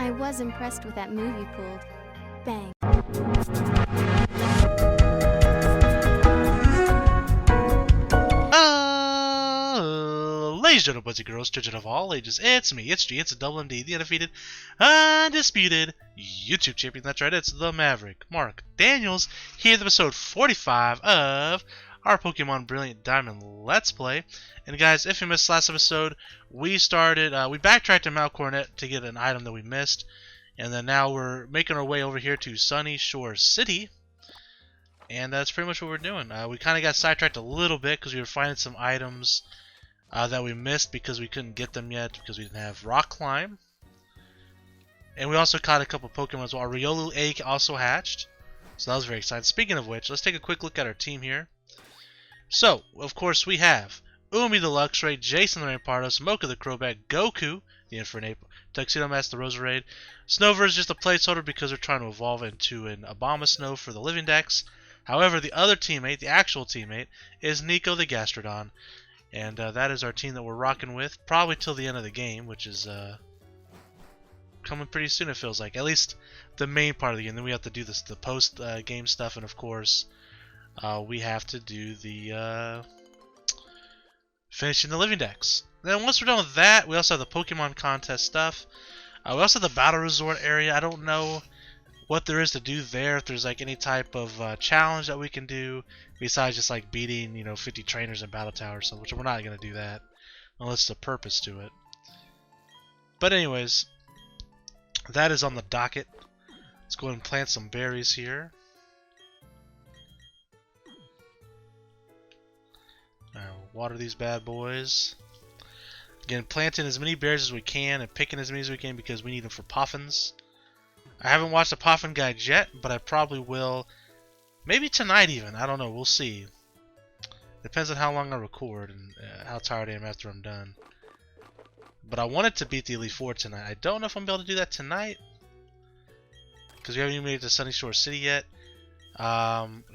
I was impressed with that move you pulled. Bang. Ladies and gentlemen, boys and girls, children of all ages, it's me, it's G, it's a double MD, the undefeated, undisputed YouTube champion. That's right, it's the Maverick, Mark Daniels, here with episode 45 of our Pokemon Brilliant Diamond Let's Play. And guys, if you missed last episode, we backtracked to Mount Coronet to get an item that we missed, and then now we're making our way over here to Sunyshore City, and that's pretty much what we're doing. We kind of got sidetracked a little bit because we were finding some items that we missed because we couldn't get them yet because we didn't have Rock Climb. And we also caught a couple Pokemon as well. Our Riolu egg also hatched, so that was very exciting. Speaking of which, let's take a quick look at our team here. So, of course, we have Umi the Luxray, Jason the Rampardos, Mocha the Crobat, Goku the Infernape, Tuxedo Mask the Roserade. Snover is just a placeholder because we're trying to evolve into an Abomasnow for the Living Dex. However, the other teammate, the actual teammate, is Nico the Gastrodon. And that is our team that we're rocking with, probably till the end of the game, which is coming pretty soon, it feels like. At least the main part of the game. Then we have to do the post-game stuff, and of course, we have to do the finishing the Living Dex. Then once we're done with that, we also have the Pokemon contest stuff. We also have the Battle Resort area. I don't know what there is to do there, if there's like any type of challenge that we can do besides just like beating 50 trainers in Battle Tower, so which we're not going to do that unless there's a purpose to it. But anyways, that is on the docket. Let's go ahead and plant some berries here. Alright, we'll water these bad boys. Again, planting as many berries as we can and picking as many as we can because we need them for Poffins. I haven't watched the Poffin guide yet, but I probably will. Maybe tonight even. I don't know. We'll see. Depends on how long I record and how tired I am after I'm done. But I wanted to beat the Elite Four tonight. I don't know if I'm able to do that tonight because we haven't even made it to Sunyshore City yet. And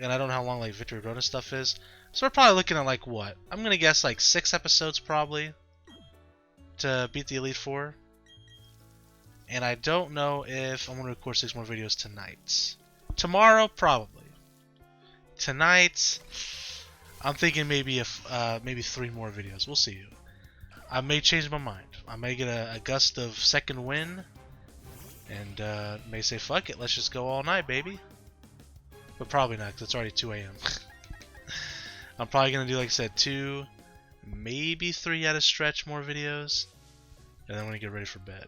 I don't know how long like Victory Road and stuff is. So we're probably looking at like what? I'm going to guess like 6 episodes probably to beat the Elite Four. And I don't know if I'm going to record 6 more videos tonight. Tomorrow, probably. Tonight, I'm thinking maybe 3 more videos. We'll see. I may change my mind. I may get a gust of second wind, and may say, fuck it, let's just go all night, baby. But probably not, because it's already 2 a.m. I'm probably going to do, like I said, 2, maybe 3 at a stretch more videos, and then I'm going to get ready for bed.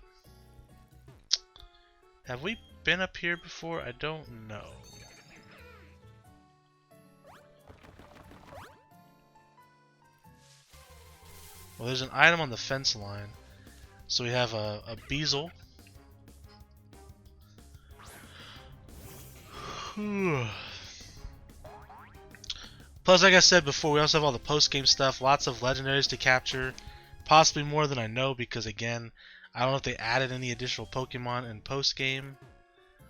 Have we been up here before? I don't know. Well, there's an item on the fence line. So we have a Beezle. Plus, like I said before, we also have all the post-game stuff. Lots of legendaries to capture. Possibly more than I know because, again, I don't know if they added any additional Pokemon in post-game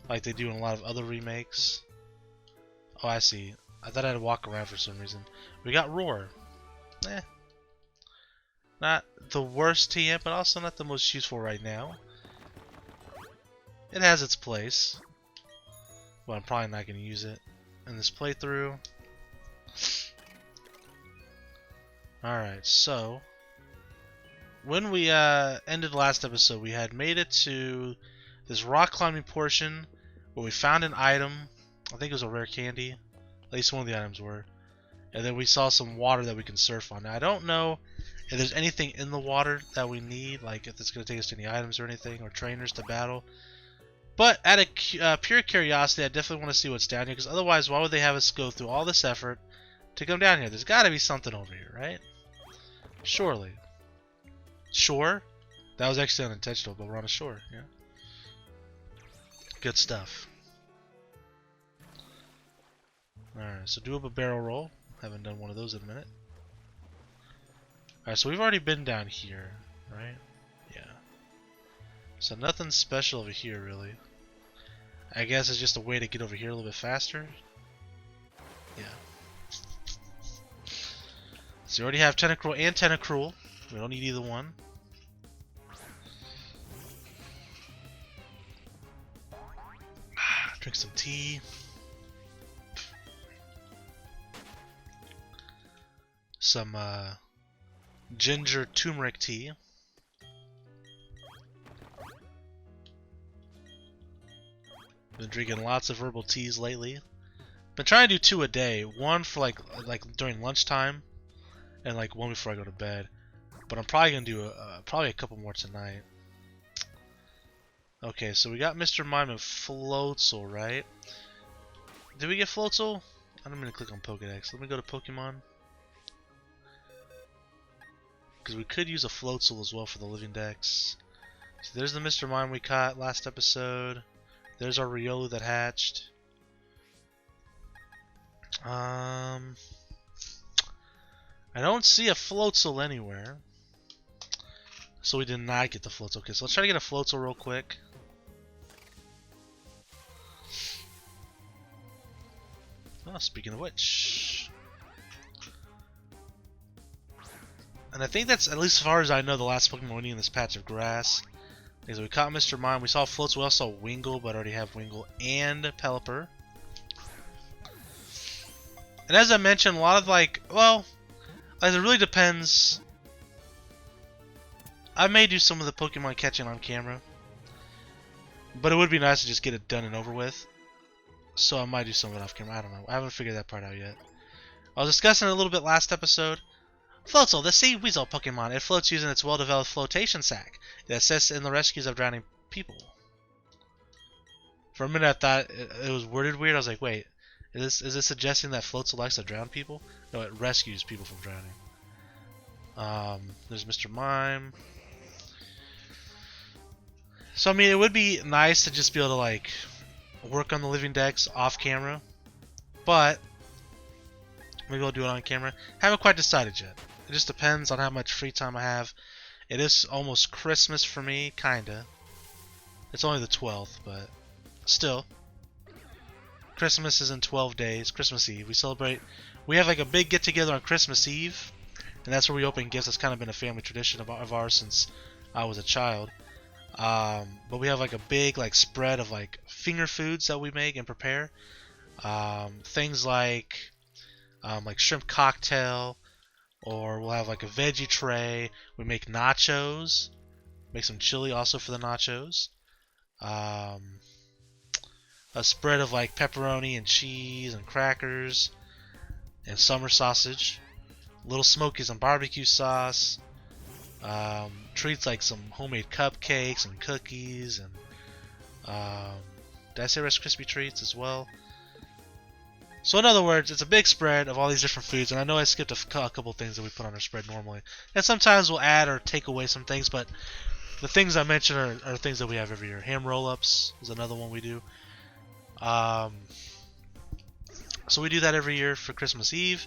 like they do in a lot of other remakes. Oh, I see. I thought I had to walk around for some reason. We got Roar. Not the worst TM, but also not the most useful right now. It has its place, but I'm probably not going to use it in this playthrough. Alright, so when we ended the last episode, we had made it to this rock climbing portion where we found an item. I think it was a rare candy. At least one of the items were. And then we saw some water that we can surf on. Now, I don't know if there's anything in the water that we need, like if it's going to take us to any items or anything, or trainers to battle. But out of pure curiosity, I definitely want to see what's down here, because otherwise, why would they have us go through all this effort to come down here? There's got to be something over here, right? Surely. Shore? That was actually unintentional, but we're on a shore, yeah. Good stuff. Alright, so do up a barrel roll. Haven't done one of those in a minute. Alright, so we've already been down here, right? Yeah. So nothing special over here, really. I guess it's just a way to get over here a little bit faster. Yeah. So you already have Tentacruel and Tentacruel. We don't need either one. Drink some tea. Some ginger turmeric tea. Been drinking lots of herbal teas lately. Been trying to do 2 a day. One for like during lunchtime, and like one before I go to bed. But I'm probably gonna do probably a couple more tonight. Okay, so we got Mr. Mime and Floatzel, right? Did we get Floatzel? I'm gonna click on Pokedex. Let me go to Pokemon. Because we could use a Floatzel as well for the living dex. So there's the Mr. Mime we caught last episode. There's our Riolu that hatched. I don't see a Floatzel anywhere. So we did not get the Floatzel. Okay, so let's try to get a Floatzel real quick. Oh, speaking of which. And I think that's, at least as far as I know, the last Pokemon we need in this patch of grass. Because we caught Mr. Mime, we saw Floatzel, we also saw Wingull, but I already have Wingull and Pelipper. And as I mentioned, a lot of like, well, it really depends. I may do some of the Pokemon catching on camera. But it would be nice to just get it done and over with. So I might do some of it off camera, I don't know. I haven't figured that part out yet. I was discussing it a little bit last episode. Floatzel, the sea weasel Pokemon. It floats using its well-developed flotation sac. It assists in the rescues of drowning people. For a minute I thought it was worded weird. I was like, wait, is this suggesting that Floatzel likes to drown people? No, it rescues people from drowning. There's Mr. Mime. So I mean, it would be nice to just be able to like work on the living dex off camera, but maybe I'll do it on camera. Haven't quite decided yet. It just depends on how much free time I have. It is almost Christmas for me, kinda. It's only the 12th, but still. Christmas is in 12 days, Christmas Eve. We have like a big get-together on Christmas Eve, and that's where we open gifts. That's kind of been a family tradition of ours since I was a child. But we have like a big like spread of like finger foods that we make and prepare. Things like shrimp cocktail, or we'll have like a veggie tray. We make nachos, make some chili also for the nachos. A spread of like pepperoni and cheese and crackers and summer sausage, little smokies and barbecue sauce. Treats like some homemade cupcakes and cookies, and did I say Rice Krispie treats as well? So in other words, it's a big spread of all these different foods, and I know I skipped a couple things that we put on our spread normally. And sometimes we'll add or take away some things, but the things I mentioned are things that we have every year. Ham roll-ups is another one we do. So we do that every year for Christmas Eve.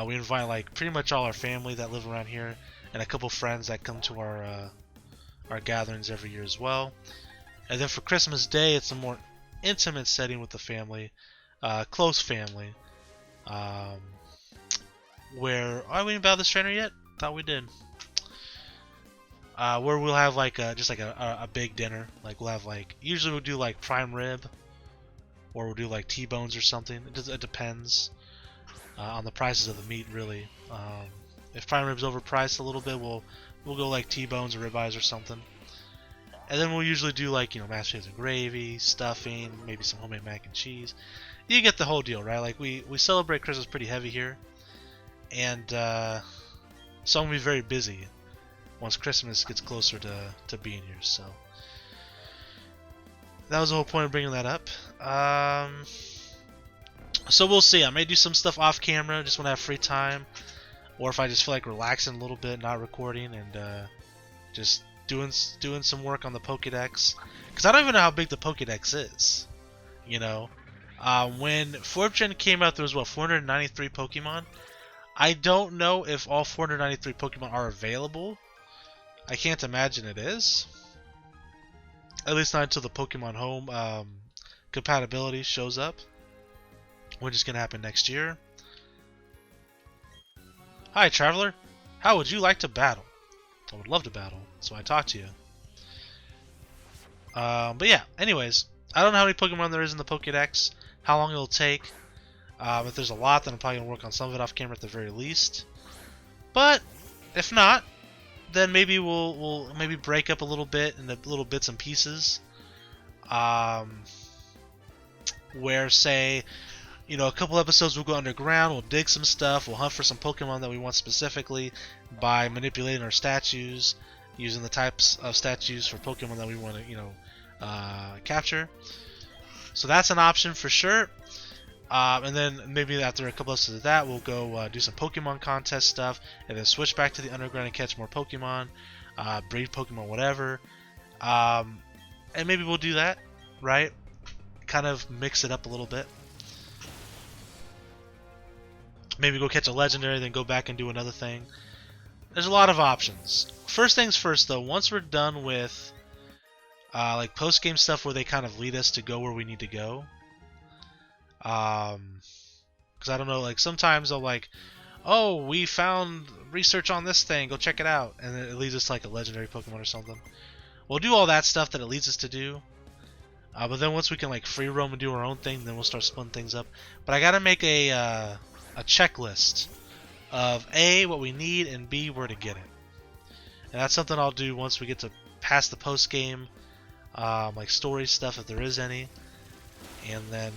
We invite like pretty much all our family that live around here, and a couple friends that come to our gatherings every year as well. And then for Christmas Day, it's a more intimate setting with the family, close family. Where we didn't battle this trainer yet? Thought we did. Where we'll have like just like a big dinner. Like we'll have like, usually we'll do like prime rib, or we'll do like T-bones or something. It depends on the prices of the meat, really. If prime rib's overpriced a little bit, we'll go like T-bones or ribeyes or something. And then we'll usually do like, mashed potatoes and gravy, stuffing, maybe some homemade mac and cheese. You get the whole deal, right? Like we celebrate Christmas pretty heavy here, and so I'm gonna be very busy once Christmas gets closer to being here. So that was the whole point of bringing that up. So we'll see. I may do some stuff off camera just when I have free time, or if I just feel like relaxing a little bit, not recording, and just doing some work on the Pokédex. Because I don't even know how big the Pokédex is. When 4th Gen came out, there was 493 Pokemon. I don't know if all 493 Pokemon are available. I can't imagine it is. At least not until the Pokemon Home compatibility shows up, which is going to happen next year. Hi, Traveler. How would you like to battle? I would love to battle, so I talk to you. But yeah, anyways, I don't know how many Pokemon there is in the Pokédex, how long it'll take. If there's a lot, then I'm probably going to work on some of it off camera at the very least. But if not, then maybe we'll maybe break up a little bit into little bits and pieces. Where, say, you know, a couple episodes we'll go underground, we'll dig some stuff, we'll hunt for some Pokemon that we want specifically by manipulating our statues, using the types of statues for Pokemon that we want to, you know, capture. So that's an option for sure. And then maybe after a couple episodes of that, we'll go do some Pokemon contest stuff, and then switch back to the underground and catch more Pokemon, breed Pokemon, whatever. And maybe we'll do that, right? Kind of mix it up a little bit. Maybe go catch a legendary, then go back and do another thing. There's a lot of options. First things first, though, once we're done with like post-game stuff where they kind of lead us to go where we need to go. Because I don't know, like sometimes they'll like, oh, we found research on this thing, go check it out, and then it leads us to like a legendary Pokemon or something. We'll do all that stuff that it leads us to do. But then once we can like free roam and do our own thing, then we'll start splitting things up. But I gotta make a checklist of A, what we need, and B, where to get it. And that's something I'll do once we get to past the post game, like story stuff if there is any, and then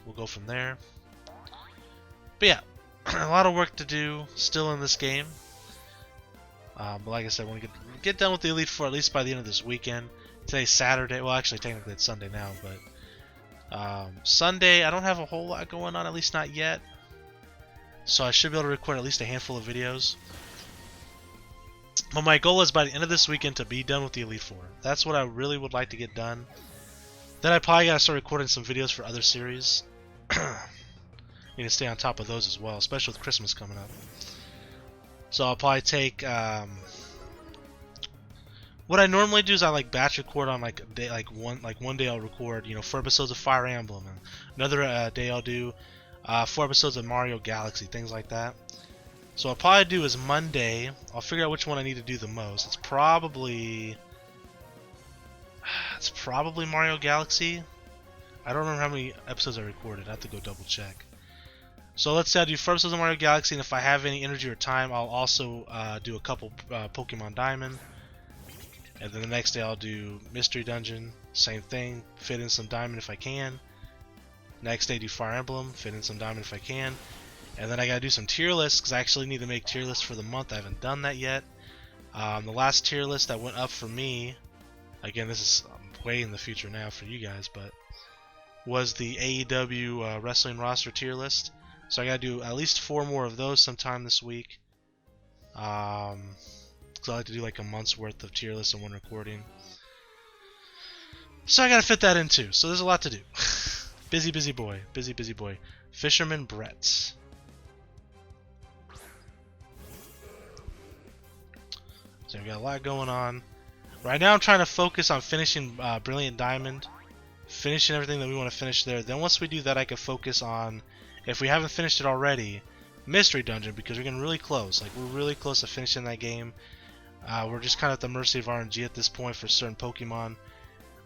we'll go from there. But yeah, a lot of work to do still in this game. But like I said, when we get done with the Elite Four, at least by the end of this weekend. Today's Saturday. Well, actually, technically it's Sunday now, but Sunday I don't have a whole lot going on, at least not yet. So I should be able to record at least a handful of videos. But my goal is by the end of this weekend to be done with the Elite Four. That's what I really would like to get done. Then I probably gotta start recording some videos for other series. Need to stay on top of those as well, especially with Christmas coming up. So I'll probably take. What I normally do is I like batch record on like a day, one day I'll record 4 episodes of Fire Emblem, and another day I'll do 4 episodes of Mario Galaxy, things like that. So what I'll probably do is Monday I'll figure out which one I need to do the most. It's probably Mario Galaxy. I don't remember how many episodes I recorded. I have to go double check. So let's say I do 4 episodes of Mario Galaxy, and if I have any energy or time, I'll also do a couple Pokemon Diamond. And then the next day I'll do Mystery Dungeon, same thing, fit in some Diamond if I can. Next day do Fire Emblem, fit in some Diamond if I can. And then I gotta do some tier lists, because I actually need to make tier lists for the month. I haven't done that yet. The last tier list that went up for me, again this is way in the future now for you guys, but was the AEW wrestling roster tier list. So I gotta do at least 4 more of those sometime this week. Because I like to do like a month's worth of tier lists in one recording. So I gotta fit that in too. So there's a lot to do. busy boy. Busy boy. Fisherman Brett. So we got a lot going on. Right now I'm trying to focus on finishing Brilliant Diamond. Finishing everything that we want to finish there. Then once we do that, I can focus on, if we haven't finished it already, Mystery Dungeon, because we're getting really close. Like, we're really close to finishing that game. We're just kind of at the mercy of RNG at this point for certain Pokemon.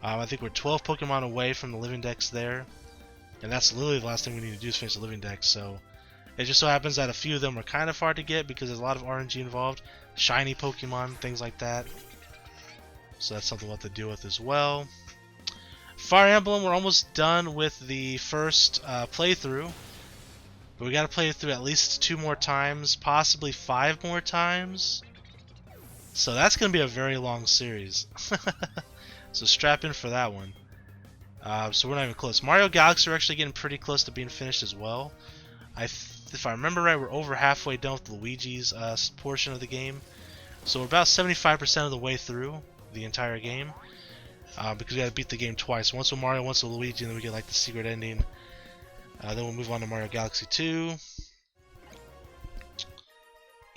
I think we're 12 Pokemon away from the living dex there. And that's literally the last thing we need to do is finish the living dex. So it just so happens that a few of them are kind of hard to get because there's a lot of RNG involved. Shiny Pokemon, things like that. So that's something we'll have to deal with as well. Fire Emblem, we're almost done with the first playthrough. But we gotta play it through at least 2 more times, possibly 5 more times. So that's going to be a very long series. So strap in for that one. So we're not even close. Mario Galaxy are actually getting pretty close to being finished as well. If I remember right, we're over halfway done with Luigi's portion of the game. So we're about 75% of the way through the entire game. Because we got to beat the game twice. Once with Mario, once with Luigi, and then we get like the secret ending. Then we'll move on to Mario Galaxy 2.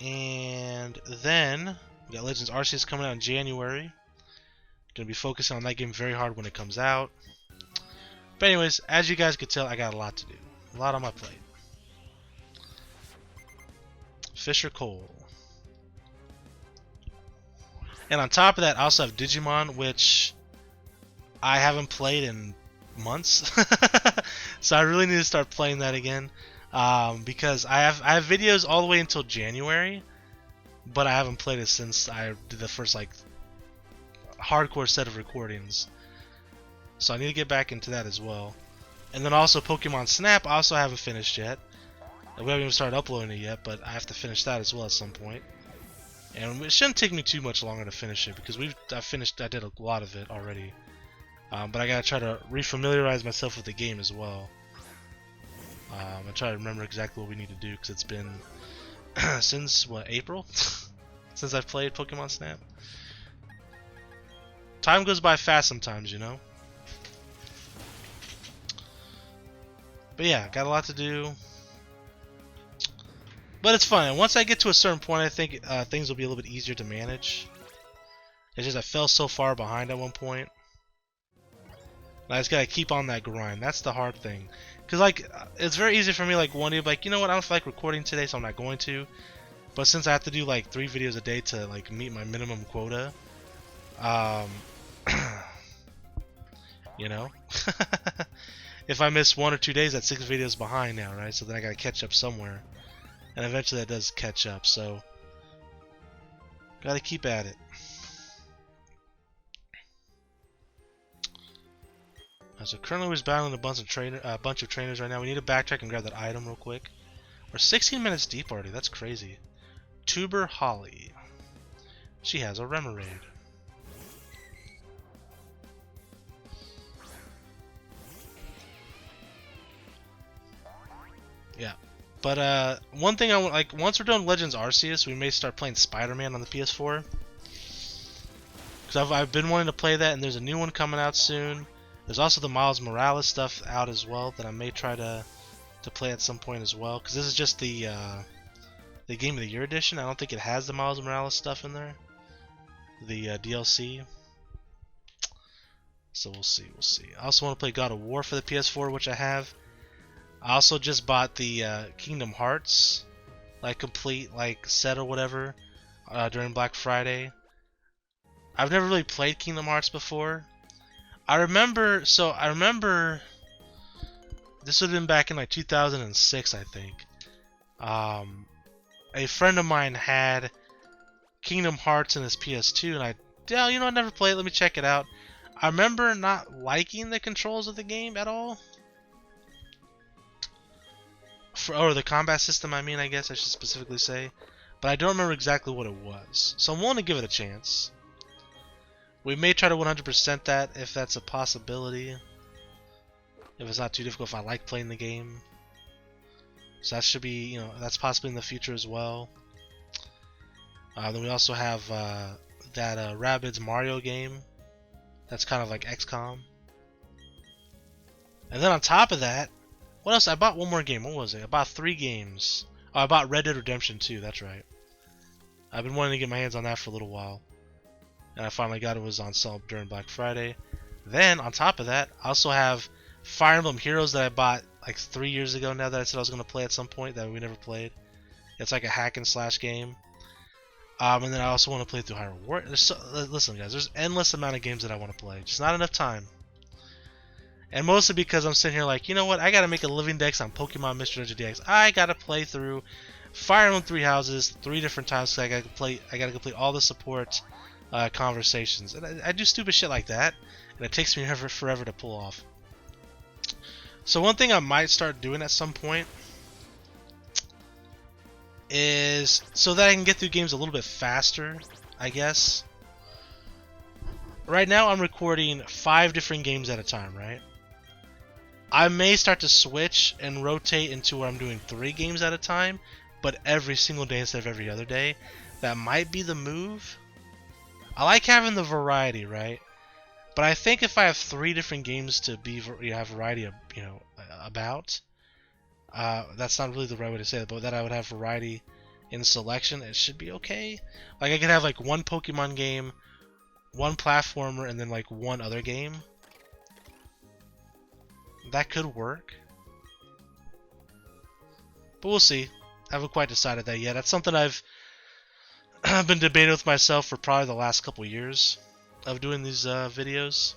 And then we got Legends Arceus coming out in January. Gonna be focusing on that game very hard when it comes out. But anyways, as you guys could tell, I got a lot to do. A lot on my plate. Fisher Cole. And on top of that, I also have Digimon, which I haven't played in months. So I really need to start playing that again, because I have videos all the way until January, but I haven't played it since I did the first like hardcore set of recordings. So I need to get back into that as well. And then also Pokemon Snap I also haven't finished yet. We haven't even started uploading it yet, but I have to finish that as well at some point. And it shouldn't take me too much longer to finish it because I did a lot of it already. But I gotta try to refamiliarize myself with the game as well. I try to remember exactly what we need to do because it's been since what, April? Since I've played Pokemon Snap. Time goes by fast sometimes, you know. But yeah, got a lot to do. But it's fun. And once I get to a certain point, I think things will be a little bit easier to manage. It's just I fell so far behind at one point. I just gotta keep on that grind. That's the hard thing. Cause like it's very easy for me like one day to be like, you know what, I don't feel like recording today, so I'm not going to. But since I have to do like 3 videos a day to like meet my minimum quota, you know, if I miss 1 or 2 days, that's 6 videos behind now, right? So then I gotta catch up somewhere, and eventually that does catch up. So gotta keep at it. So currently we're battling a bunch of trainers right now. We need to backtrack and grab that item real quick. We're 16 minutes deep already. That's crazy. Tuber Holly. She has a Remoraid. Yeah. But one thing I want, like, once we're done Legends Arceus, we may start playing Spider-Man on the PS4. Because I've been wanting to play that, and there's a new one coming out soon. There's also the Miles Morales stuff out as well that I may try to play at some point as well. Because this is just the Game of the Year edition. I don't think it has the Miles Morales stuff in there. The DLC. So we'll see. I also want to play God of War for the PS4, which I have. I also just bought the Kingdom Hearts like complete like set or whatever during Black Friday. I've never really played Kingdom Hearts before. I remember this would have been back in like 2006, I think. A friend of mine had Kingdom Hearts in his PS2, and I never played it. Let me check it out. I remember not liking the controls of the game at all. Or the combat system, I mean, I guess I should specifically say. But I don't remember exactly what it was. So I'm willing to give it a chance. We may try to 100% that if that's a possibility. If it's not too difficult, if I like playing the game. So that should be, that's possibly in the future as well. Then we also have that Rabbids Mario game. That's kind of like XCOM. And then on top of that, what else? I bought one more game. What was it? I bought 3 games. Oh, I bought Red Dead Redemption 2. That's right. I've been wanting to get my hands on that for a little while. And I finally got it. Was on sale during Black Friday. Then, on top of that, I also have Fire Emblem Heroes that I bought like 3 years ago now that I said I was going to play at some point that we never played. It's like a hack and slash game. And then I also want to play through Hyrule Warriors. Listen, guys, there's endless amount of games that I want to play. Just not enough time. And mostly because I'm sitting here like, you know what? I got to make a living dex on Pokemon Mr. Dungeon DX. I got to play through Fire Emblem 3 Houses 3 different times. So I got to complete all the support conversations. And I do stupid shit like that, and it takes me forever to pull off. So one thing I might start doing at some point is so that I can get through games a little bit faster, I guess. Right now I'm recording 5 different games at a time, right? I may start to switch and rotate into where I'm doing 3 games at a time, but every single day instead of every other day. That might be the move. I like having the variety, right? But I think if I have 3 different games to have variety, about, that's not really the right way to say it, but that I would have variety in selection, it should be okay. Like I could have like 1 Pokemon game, 1 platformer, and then like 1 other game. That could work. But we'll see. I haven't quite decided that yet. That's something I've been debating with myself for probably the last couple years of doing these videos.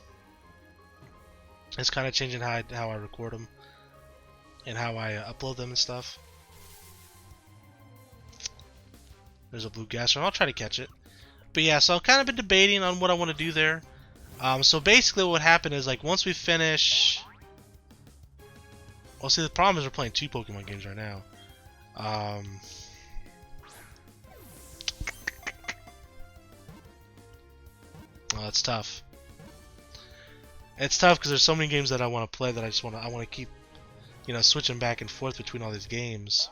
It's kind of changing how I record them and how I upload them and stuff. There's a blue gas one. I'll try to catch it. But yeah, so I've kind of been debating on what I want to do there. So basically what happened is, like, once we finish... Well, see, the problem is we're playing 2 Pokemon games right now. Well, it's tough. It's tough because there's so many games that I want to play that I want to keep, you know, switching back and forth between all these games.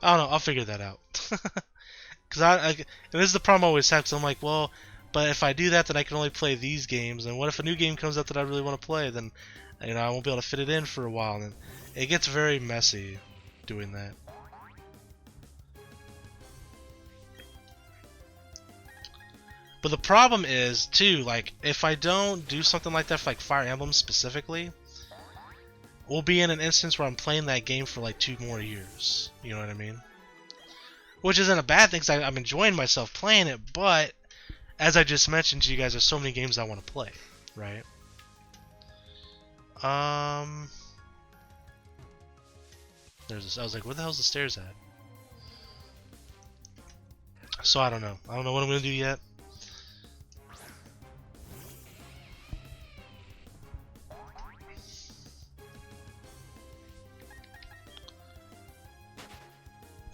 I don't know. I'll figure that out. Because and this is the problem I always have. Because I'm like, well, but if I do that, then I can only play these games. And what if a new game comes out that I really want to play? Then, you know, I won't be able to fit it in for a while. And it gets very messy doing that. But the problem is, too, like, if I don't do something like that for, like, Fire Emblem specifically, we'll be in an instance where I'm playing that game for, like, 2 more years. You know what I mean? Which isn't a bad thing, because I'm enjoying myself playing it, but, as I just mentioned to you guys, there's so many games I want to play, right? There's this. I was like, where the hell's the stairs at? So I don't know. I don't know what I'm going to do yet.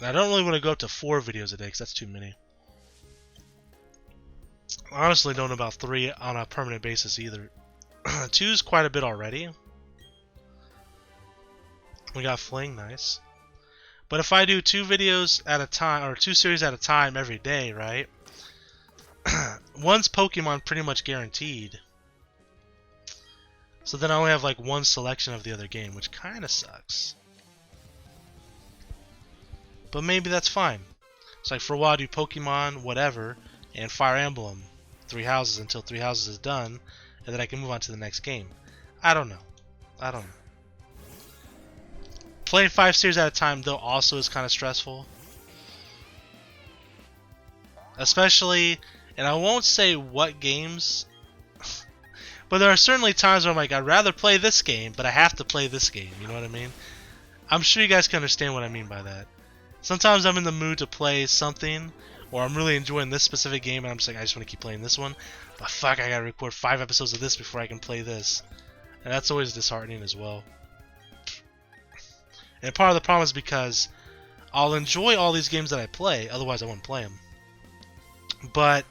I don't really want to go up to 4 videos a day because that's too many. I honestly don't know about 3 on a permanent basis either. 2 is quite a bit already. We got Fling, nice. But if I do 2 videos at a time, or 2 series at a time every day, right? One's Pokemon pretty much guaranteed. So then I only have like 1 selection of the other game, which kind of sucks. But maybe that's fine. It's like for a while I do Pokemon, whatever, and Fire Emblem, 3 houses until 3 houses is done, and then I can move on to the next game. I don't know. I don't know. Playing 5 series at a time, though, also is kind of stressful. Especially, and I won't say what games, but there are certainly times where I'm like, I'd rather play this game, but I have to play this game, you know what I mean? I'm sure you guys can understand what I mean by that. Sometimes I'm in the mood to play something, or I'm really enjoying this specific game, and I'm just like, I just want to keep playing this one. But fuck, I gotta record 5 episodes of this before I can play this. And that's always disheartening as well. And part of the problem is because I'll enjoy all these games that I play, otherwise I wouldn't play them. But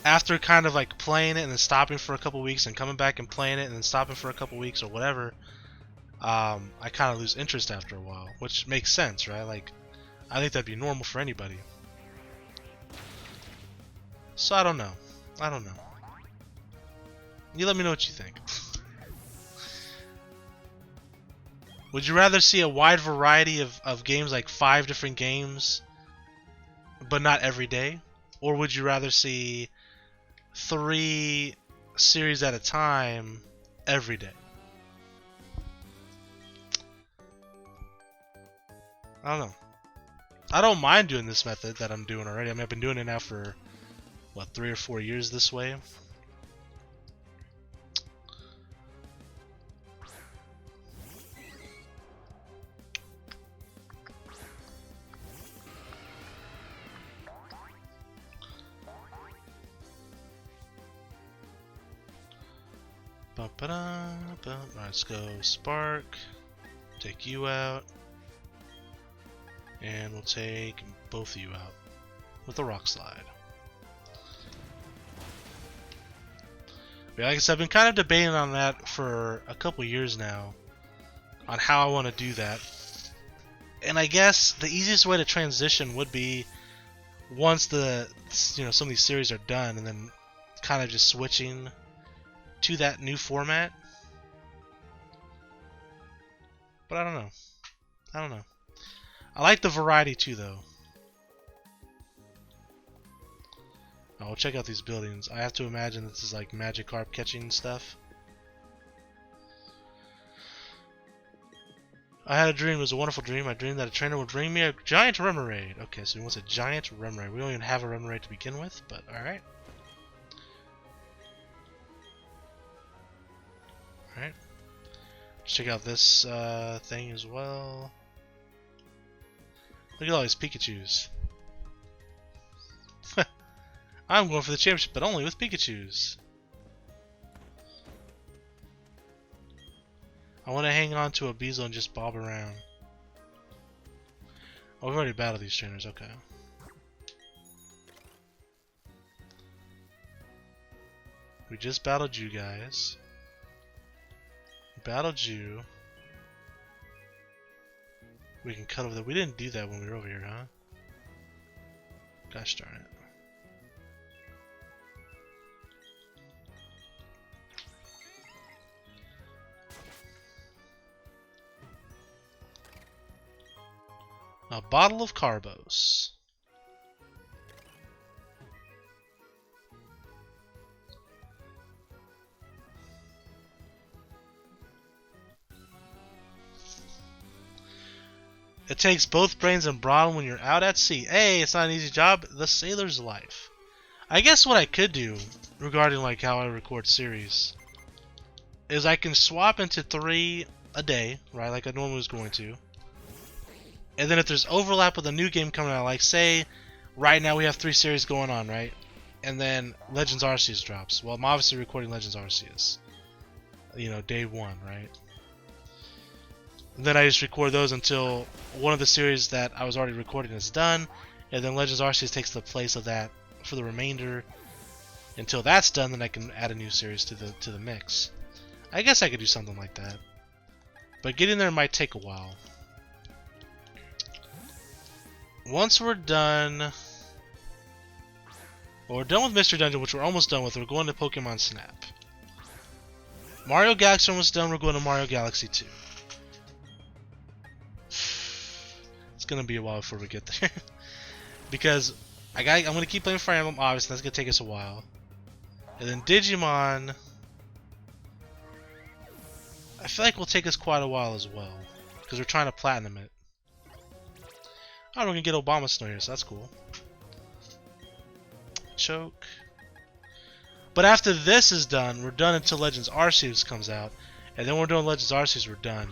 after kind of like playing it and then stopping for a couple weeks and coming back and playing it and then stopping for a couple weeks or whatever, I kind of lose interest after a while, which makes sense, right? Like, I think that'd be normal for anybody. So I don't know. I don't know. You let me know what you think. Would you rather see a wide variety of games, like 5 different games, but not every day? Or would you rather see 3 series at a time every day? I don't know. I don't mind doing this method that I'm doing already. I mean, I've been doing it now for, what, 3 or 4 years this way? Alright, let's go Spark. Take you out. And we'll take both of you out with a Rock Slide. But like I said, I've been kind of debating on that for a couple years now, on how I want to do that. And I guess the easiest way to transition would be once some of these series are done, and then kind of just switching to that new format. But I don't know. I don't know. I like the variety too, though. Oh, we'll check out these buildings. I have to imagine this is like Magikarp catching stuff. I had a dream. It was a wonderful dream. I dreamed that a trainer would bring me a giant remoraid. Okay, so he wants a giant remoraid. We don't even have a remoraid to begin with, but alright. Alright. Let's check out this thing as well. Look at all these Pikachus. I'm going for the championship, but only with Pikachus. I want to hang on to a Beezle and just bob around. Oh, we've already battled these trainers, okay. We just battled you guys. We battled you. We can cut over there. We didn't do that when we were over here, huh? Gosh darn it. A bottle of Carbos. It takes both brains and brawn when you're out at sea. Hey, it's not an easy job. The sailor's life. I guess what I could do regarding like how I record series is I can swap into 3 a day, right? Like I normally was going to. And then if there's overlap with a new game coming out, like say right now we have 3 series going on, right? And then Legends Arceus drops. Well, I'm obviously recording Legends Arceus. You know, day 1, right? And then I just record those until one of the series that I was already recording is done, and then Legends Arceus takes the place of that for the remainder. Until that's done, then I can add a new series to the mix. I guess I could do something like that. But getting there might take a while. Once we're done... Well, we're done with Mystery Dungeon, which we're almost done with. We're going to Pokemon Snap. Mario Galaxy almost done. We're going to Mario Galaxy 2. It's going to be a while before we get there. Because I'm going to keep playing Fire Emblem, obviously. That's going to take us a while. And then Digimon... I feel like will take us quite a while as well. Because we're trying to platinum it. Oh, we're going to get Obama Snow here, so that's cool. Choke. But after this is done, we're done until Legends Arceus comes out. And then we're doing Legends Arceus, we're done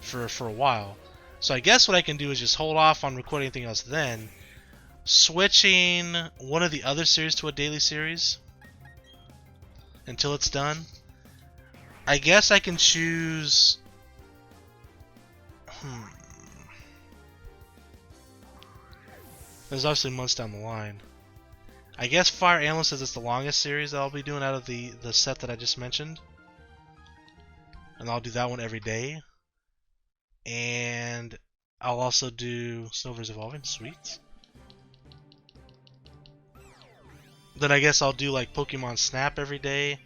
for a while. So I guess what I can do is just hold off on recording anything else then. Switching one of the other series to a daily series. Until it's done. I guess I can choose... There's obviously months down the line. I guess Fire Emblem says it's the longest series that I'll be doing out of the set that I just mentioned. And I'll do that one every day. And I'll also do Snover's Evolving. Sweet. Then I guess I'll do like Pokemon Snap every day.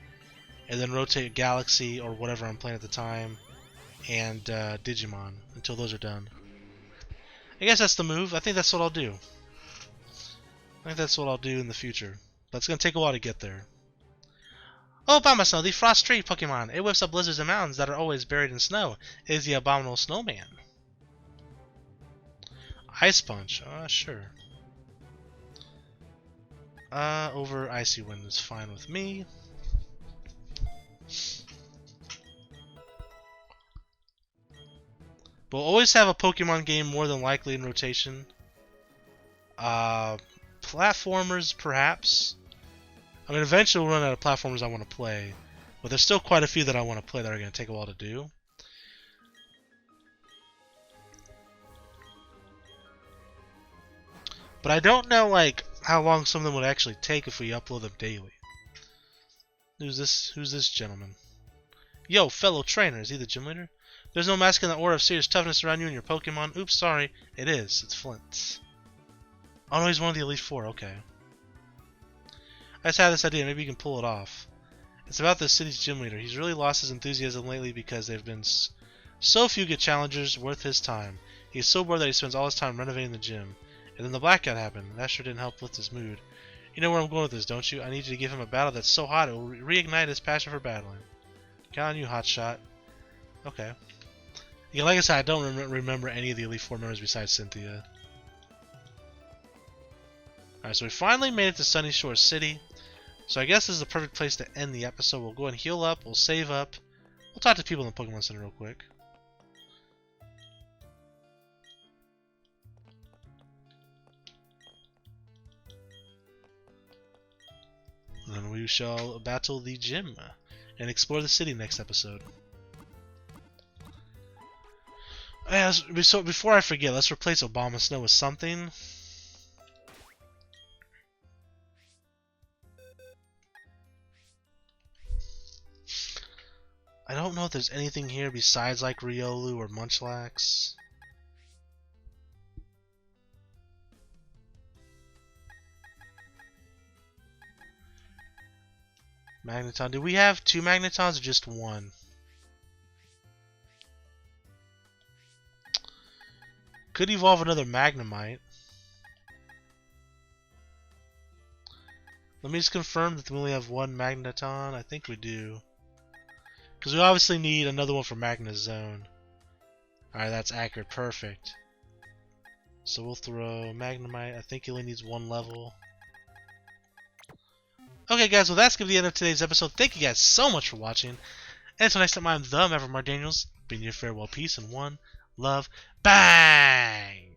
And then rotate Galaxy or whatever I'm playing at the time. And Digimon until those are done. I guess that's the move. I think that's what I'll do. I think that's what I'll do in the future. But it's going to take a while to get there. Oh, Abomasnow, the Frost Tree Pokemon. It whips up blizzards and mountains that are always buried in snow. It is the Abominable Snowman. Ice Punch. Sure. Over Icy Wind is fine with me. But we'll always have a Pokemon game more than likely in rotation. Platformers, perhaps. I mean, eventually we'll run out of platformers I want to play. But there's still quite a few that I want to play that are going to take a while to do. But I don't know, like, how long some of them would actually take if we upload them daily. Who's this gentleman? Yo, fellow trainer, is he the gym leader? There's no masculine aura of serious toughness around you and your Pokemon. Oops, sorry. It is. It's Flint. Oh no, he's one of the Elite Four. Okay. I just had this idea. Maybe you can pull it off. It's about the city's gym leader. He's really lost his enthusiasm lately because there have been so few good challengers worth his time. He's so bored that he spends all his time renovating the gym. And then the blackout happened. That sure didn't help lift his mood. You know where I'm going with this, don't you? I need you to give him a battle that's so hot it will reignite his passion for battling. Count on you, hotshot. Okay. Yeah, like I said, I don't remember any of the Elite Four members besides Cynthia. Alright, so we finally made it to Sunyshore City. So I guess this is the perfect place to end the episode. We'll go and heal up, we'll save up. We'll talk to people in the Pokemon Center real quick. And then we shall battle the gym and explore the city next episode. So before I forget, let's replace Obama Snow with something. I don't know if there's anything here besides like Riolu or Munchlax. Magneton. Do we have 2 Magnetons or just 1? Could evolve another Magnemite. Let me just confirm that we only have 1 Magneton. I think we do. Because we obviously need another one for Magnezone. Alright, that's accurate. Perfect. So we'll throw Magnemite. I think he only needs 1 level. Okay, guys, well, that's going to be the end of today's episode. Thank you guys so much for watching. And until next time, I'm the Maverick Daniels, bidding you farewell, peace, and one love. Bang!